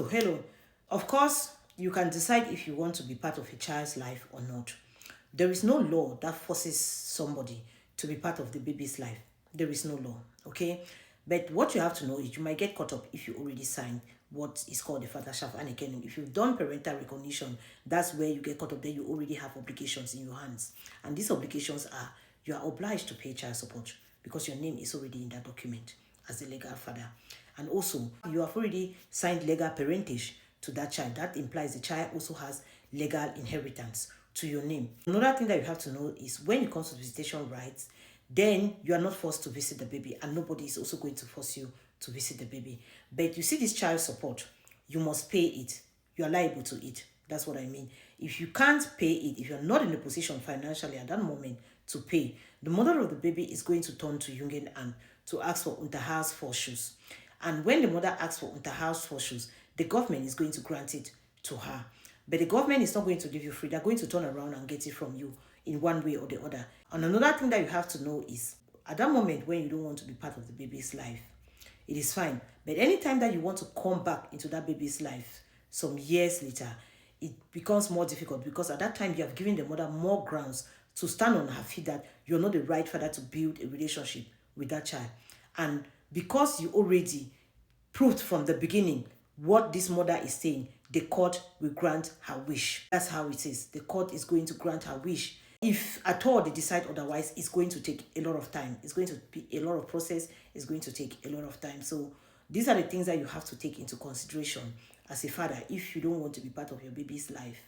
hello. Of course, you can decide if you want to be part of a child's life or not. There is no law that forces somebody to be part of the baby's life. There is no law, okay? But what you have to know is you might get caught up if you already signed what is called the fathership. And again, if you've done parental recognition, that's where you get caught up. Then you already have obligations in your hands. And these obligations are, you are obliged to pay child support because your name is already in that document as the legal father. And also, you have already signed legal parentage to that child. That implies the child also has legal inheritance to your name. Another thing that you have to know is when it comes to visitation rights, then you are not forced to visit the baby, and nobody is also going to force you to visit the baby. But you see this child support, you must pay it. You are liable to it. That's what I mean. If you can't pay it, if you're not in a position financially at that moment to pay, the mother of the baby is going to turn to Jungen and to ask for Unterhaltsvorschuss. And when the mother asks for Unterhaltsvorschuss, the government is going to grant it to her. But the government is not going to give you free. They're going to turn around and get it from you in one way or the other. And another thing that you have to know is, at that moment when you don't want to be part of the baby's life, it is fine. But anytime that you want to come back into that baby's life some years later, it becomes more difficult because at that time you have given the mother more grounds to stand on her feet that you're not the right father to build a relationship with that child. And because you already proved from the beginning what this mother is saying, the court will grant her wish. That's how it is. The court is going to grant her wish. If at all they decide otherwise, it's going to take a lot of time. It's going to be a lot of process. It's going to take a lot of time. So these are the things that you have to take into consideration as a father if you don't want to be part of your baby's life.